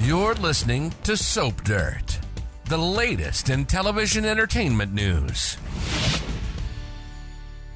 You're listening to Soap Dirt, the latest in television entertainment news.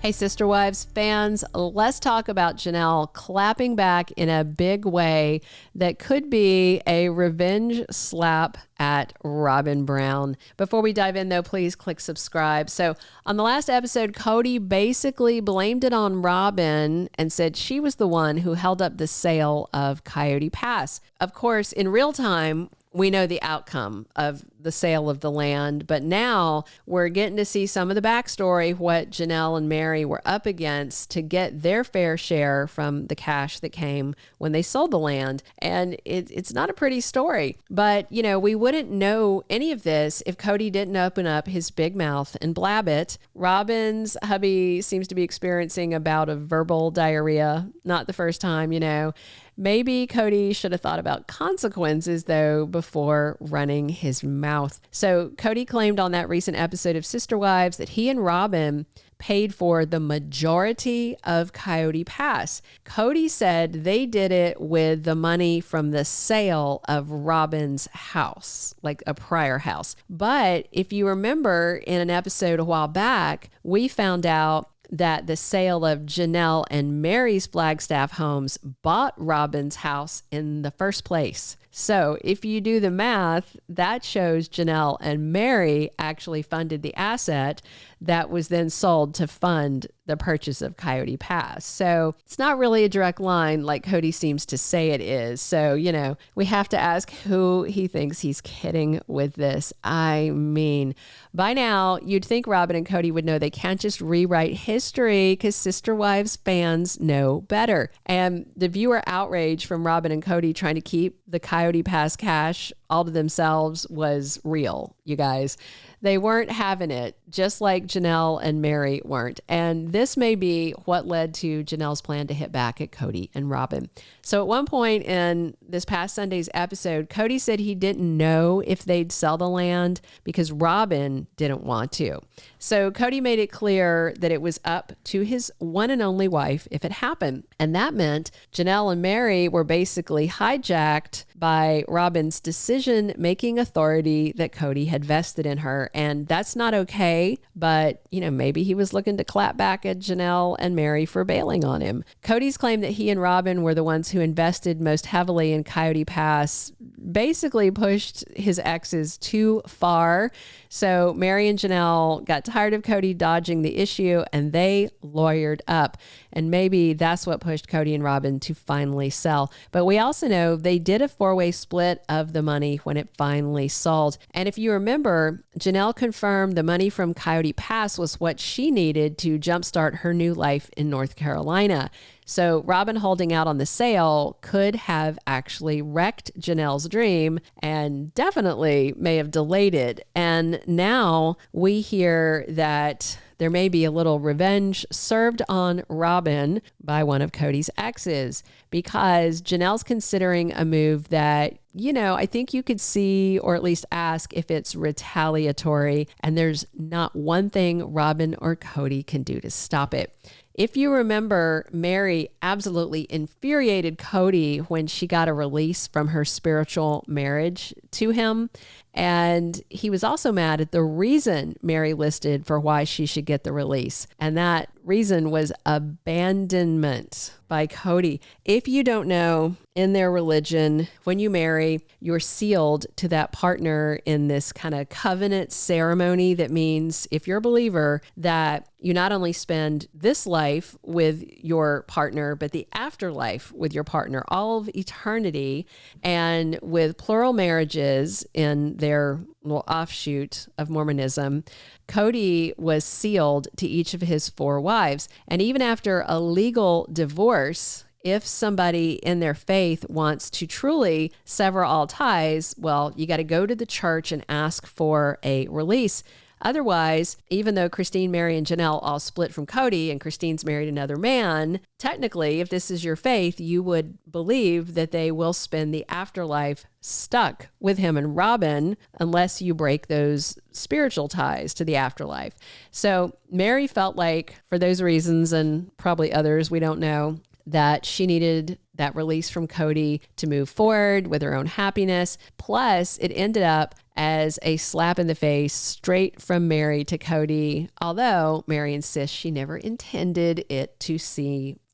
Hey, Sister Wives fans, let's talk about Janelle clapping back in a big way that could be a revenge slap at Robyn Brown. Before we dive in, though, please click subscribe. So on the last episode, Kody basically blamed it on Robyn and said she was the one who held up the sale of Coyote Pass. Of course, in real time, we know the outcome of the sale of the land, but now we're getting to see some of the backstory, what Janelle and Meri were up against to get their fair share from the cash that came when they sold the land. And it's not a pretty story, but you know, we wouldn't know any of this if Kody didn't open up his big mouth and blab it. Robyn's hubby seems to be experiencing a bout of verbal diarrhea. Not the first time, you know. Maybe Kody should have thought about consequences, though, before running his mouth. So Kody claimed on that recent episode of Sister Wives that he and Robyn paid for the majority of Coyote Pass. Kody said they did it with the money from the sale of Robyn's house, like a prior house. But if you remember in an episode a while back, we found out that the sale of Janelle and Meri's Flagstaff homes bought Robyn's house in the first place. So if you do the math, that shows Janelle and Meri actually funded the asset that was then sold to fund the purchase of Coyote Pass. So it's not really a direct line like Kody seems to say it is. So, you know, we have to ask who he thinks he's kidding with this. I mean, by now, you'd think Robyn and Kody would know they can't just rewrite history because Sister Wives fans know better. And the viewer outrage from Robyn and Kody trying to keep the Coyote Pass cash all to themselves was real, you guys. They weren't having it, just like Janelle and Meri weren't. And this may be what led to Janelle's plan to hit back at Kody and Robyn. So at one point in this past Sunday's episode, Kody said he didn't know if they'd sell the land because Robyn didn't want to. So Kody made it clear that it was up to his one and only wife if it happened. And that meant Janelle and Meri were basically hijacked by Robyn's decision-making authority that Kody had vested in her. And that's not okay, but, you know, maybe he was looking to clap back at Janelle and Meri for bailing on him. Kody's claim that he and Robyn were the ones who invested most heavily in Coyote Pass basically pushed his exes too far. So Meri and Janelle got tired of Kody dodging the issue and they lawyered up. And maybe that's what pushed Kody and Robyn to finally sell. But we also know they did a four-way split of the money when it finally sold. And if you remember, Janelle confirmed the money from Coyote Pass was what she needed to jumpstart her new life in North Carolina. So Robyn holding out on the sale could have actually wrecked Janelle's dream and definitely may have delayed it. And now we hear that there may be a little revenge served on Robyn by one of Kody's exes because Janelle's considering a move that, you know, I think you could see or at least ask if it's retaliatory, and there's not one thing Robyn or Kody can do to stop it. If you remember, Meri absolutely infuriated Kody when she got a release from her spiritual marriage to him. And he was also mad at the reason Meri listed for why she should get the release. And that reason was abandonment by Kody. If you don't know, in their religion, when you marry, you're sealed to that partner in this kind of covenant ceremony that means, if you're a believer, that you not only spend this life with your partner, but the afterlife with your partner, all of eternity. And with plural marriages in their little offshoot of Mormonism, Kody was sealed to each of his 4 wives. And even after a legal divorce, if somebody in their faith wants to truly sever all ties, well, you got to go to the church and ask for a release. Otherwise, even though Christine, Meri, and Janelle all split from Kody and Christine's married another man, technically, if this is your faith, you would believe that they will spend the afterlife stuck with him and Robyn unless you break those spiritual ties to the afterlife. So Meri felt like, for those reasons and probably others we don't know, that she needed that release from Kody to move forward with her own happiness. Plus, it ended up as a slap in the face straight from Meri to Kody, although Meri insists she never intended it to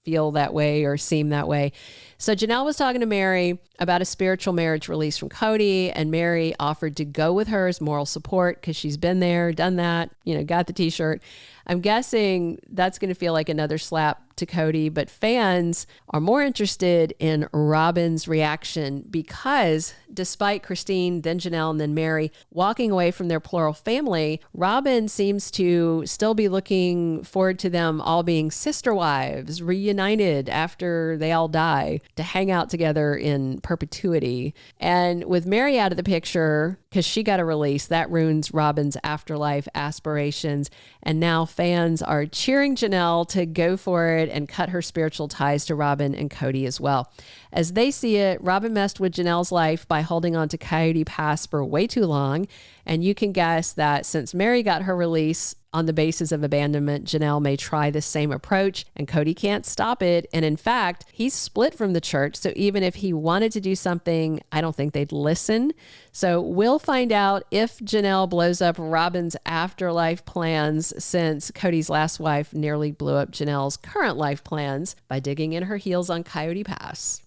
feel that way or seem that way. So Janelle was talking to Meri about a spiritual marriage release from Kody, and Meri offered to go with her as moral support because she's been there, done that, got the t-shirt. I'm guessing that's going to feel like another slap to Kody, but fans are more interested in Robyn's reaction because despite Christine, then Janelle, and then Meri walking away from their plural family, Robyn seems to still be looking forward to them all being sister wives, reunited after they all die, to hang out together in perpetuity. And with Meri out of the picture, because she got a release, that ruins Robyn's afterlife aspirations. And now fans are cheering Janelle to go for it and cut her spiritual ties to Robyn and Kody as well. As they see it, Robyn messed with Janelle's life by holding on to Coyote Pass for way too long. And you can guess that since Meri got her release on the basis of abandonment, Janelle may try the same approach, and Kody can't stop it. And in fact, he's split from the church. So even if he wanted to do something, I don't think they'd listen. So we'll find out if Janelle blows up Robyn's afterlife plans, since Kody's last wife nearly blew up Janelle's current life plans by digging in her heels on Coyote Pass.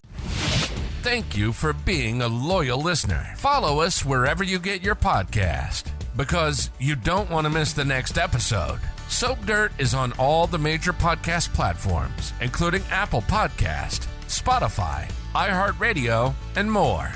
Thank you for being a loyal listener. Follow us wherever you get your podcast, because you don't want to miss the next episode. Soap Dirt is on all the major podcast platforms, including Apple Podcast, Spotify, iHeartRadio, and more.